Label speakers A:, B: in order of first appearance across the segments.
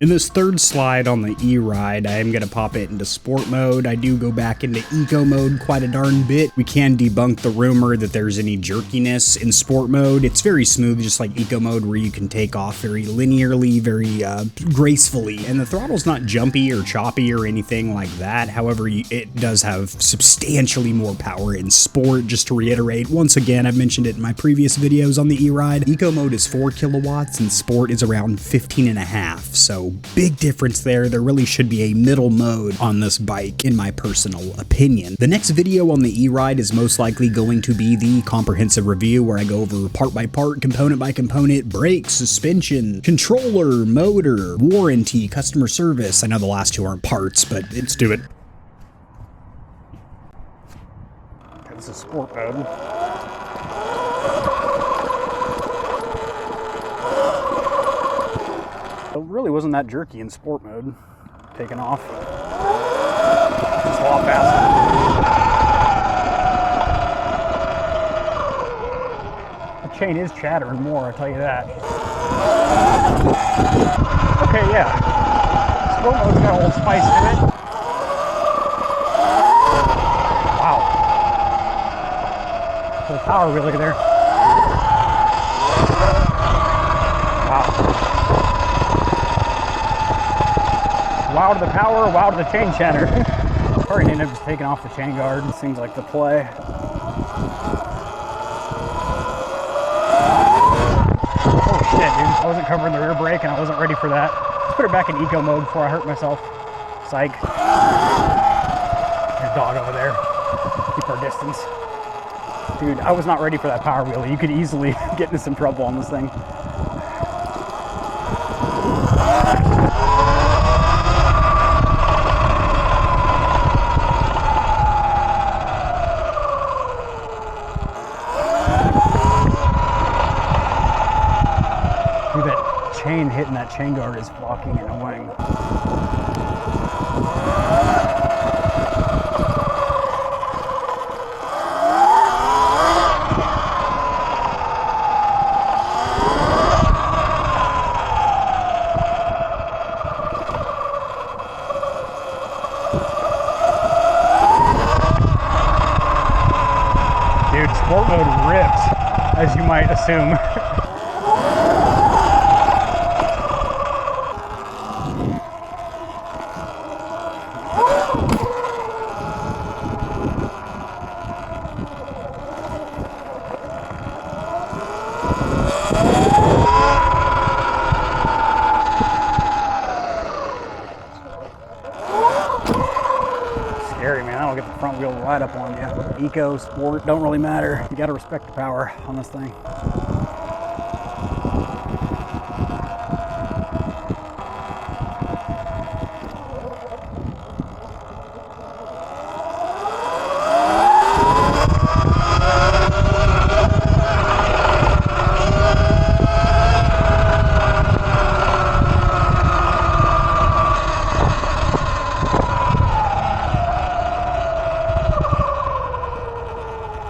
A: In this third slide on the E-Ride, I am going to pop it into sport mode. I do go back into eco mode quite a darn bit. We can debunk the rumor that there's any jerkiness in sport mode. It's very smooth, just like eco mode, where you can take off very linearly, very gracefully. And the throttle's not jumpy or choppy or anything like that. However, it does have substantially more power in sport. Just to reiterate, once again, I've mentioned it in my previous videos on the E-Ride. Eco mode is 4 kilowatts and sport is around 15.5. So big difference there. There really should be a middle mode on this bike, in my personal opinion. The next video on the E-Ride is most likely going to be the comprehensive review, where I go over part by part, component by component, brakes, suspension, controller, motor, warranty, customer service. I know the last two aren't parts, but let's do it. Okay, this is sport mode. It really wasn't that jerky in sport mode. Taking off. It's a lot faster. The chain is chattering more, I'll tell you that. Okay, yeah. Sport mode's got a little spice to it. Wow. No power really there. Wow. Wow to the power, wow to the chain chatter. Probably ended up just taking off the chain guard. It seems like the play. Oh shit, dude. I wasn't covering the rear brake and I wasn't ready for that. Let's put it back in eco mode before I hurt myself. Psych. There's a dog over there. Keep our distance. Dude, I was not ready for that power wheel. You could easily get into some trouble on this thing. Dude, that chain hitting that chain guard is fucking annoying. Dude, sport mode rips, as you might assume. Scary, man. That'll get the front wheel right up on you. Eco, sport, don't really matter. You gotta respect the power on this thing.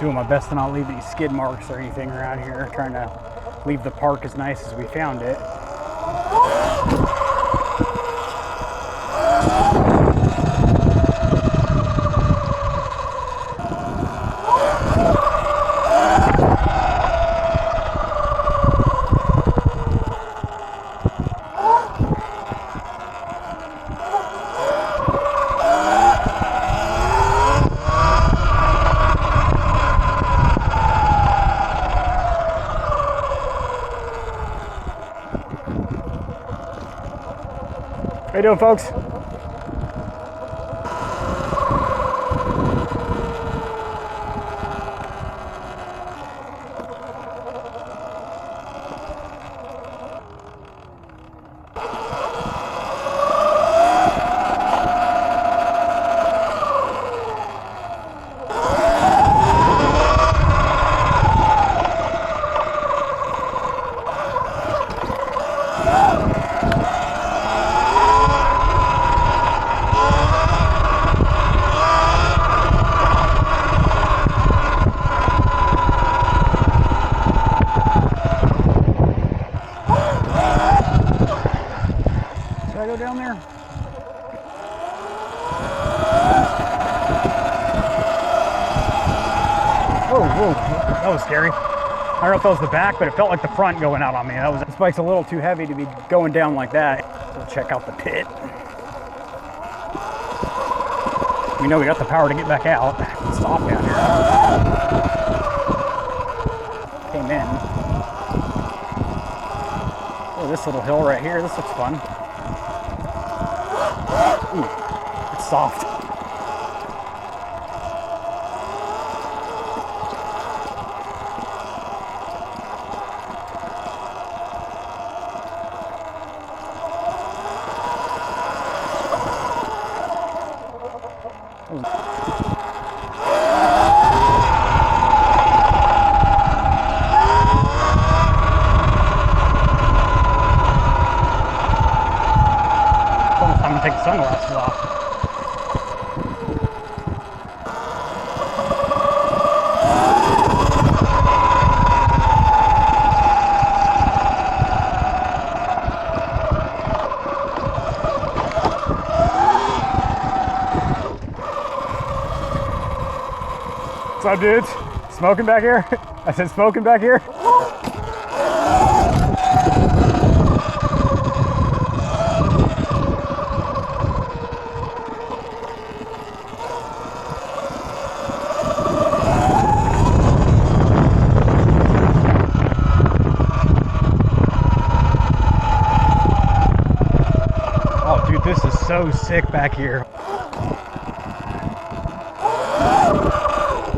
A: Doing my best to not leave any skid marks or anything around here. Trying to leave the park as nice as we found it. How you doing, folks?
B: go down there? Whoa, whoa, that was scary. I don't know if that was the back, but it felt like the front going out on me. This bike's a little too heavy to be going down like that. We'll check out the pit. We know we got the power to get back out. Stop down here. Came in. Oh, this little hill right here, this looks fun. Ooh, it's soft. Take the sunglasses off. What's up, dudes? Smoking back here? I said smoking back here? This is so sick back here.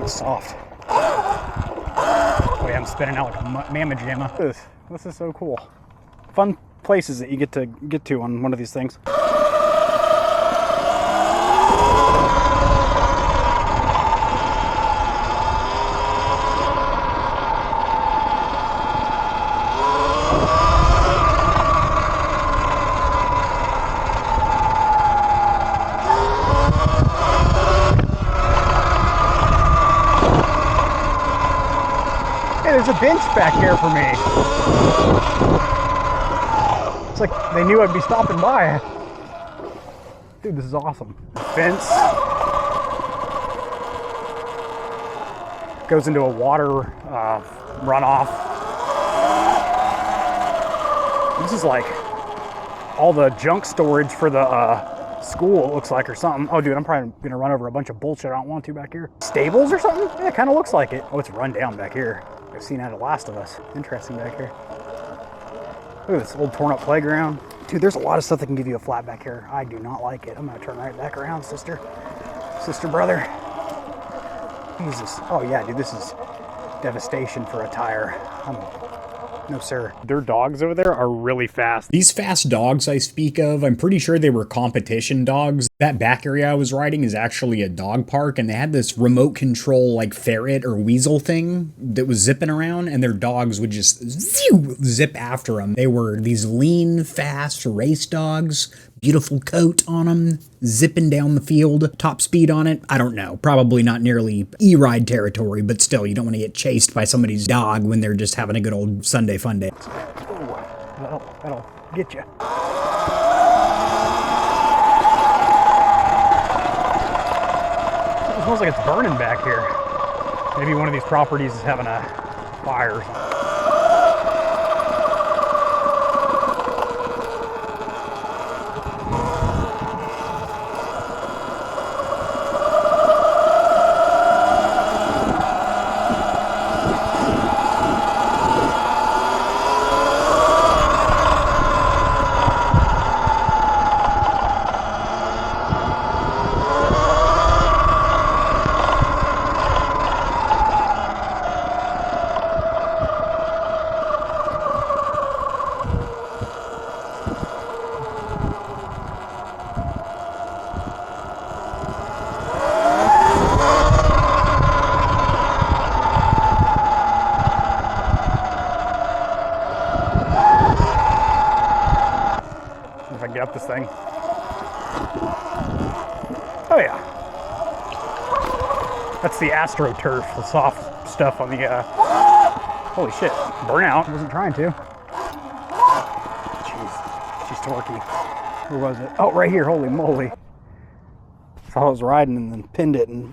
B: It's soft. Oh yeah, I'm spinning out like a mamma jamma. This is so cool. Fun places that you get to on one of these things. There's a bench back here for me. It's like they knew I'd be stopping by. Dude, this is awesome. Fence goes into a water runoff. This is like all the junk storage for the school, it looks like, or something. Oh, dude, I'm probably gonna run over a bunch of bullshit I don't want to back here. Stables or something? Yeah, it kind of looks like it. Oh, it's run down back here. I've seen out of Last of Us. Interesting back here. Look at this old torn up playground. Dude, there's a lot of stuff that can give you a flat back here. I do not like it. I'm gonna turn right back around, sister. Sister, brother. Jesus. Oh yeah, dude, this is devastation for a tire. No, sir. Their dogs over there are really fast.
A: These fast dogs I speak of, I'm pretty sure they were competition dogs. That back area I was riding is actually a dog park, and they had this remote control like ferret or weasel thing that was zipping around, and their dogs would just zip after them. They were these lean, fast race dogs. Beautiful coat on them, zipping down the field, top speed on it. I don't know, probably not nearly e-ride territory, but still, you don't want to get chased by somebody's dog when they're just having a good old Sunday fun day.
B: Oh, that'll get you. It smells like it's burning back here. Maybe one of these properties is having a fire or something. If I can get up this thing. Oh yeah. That's the AstroTurf, the soft stuff on the, holy shit, burnout, wasn't trying to. Jeez, she's torquey. Where was it? Oh, right here. Holy moly. So I was riding and then pinned it and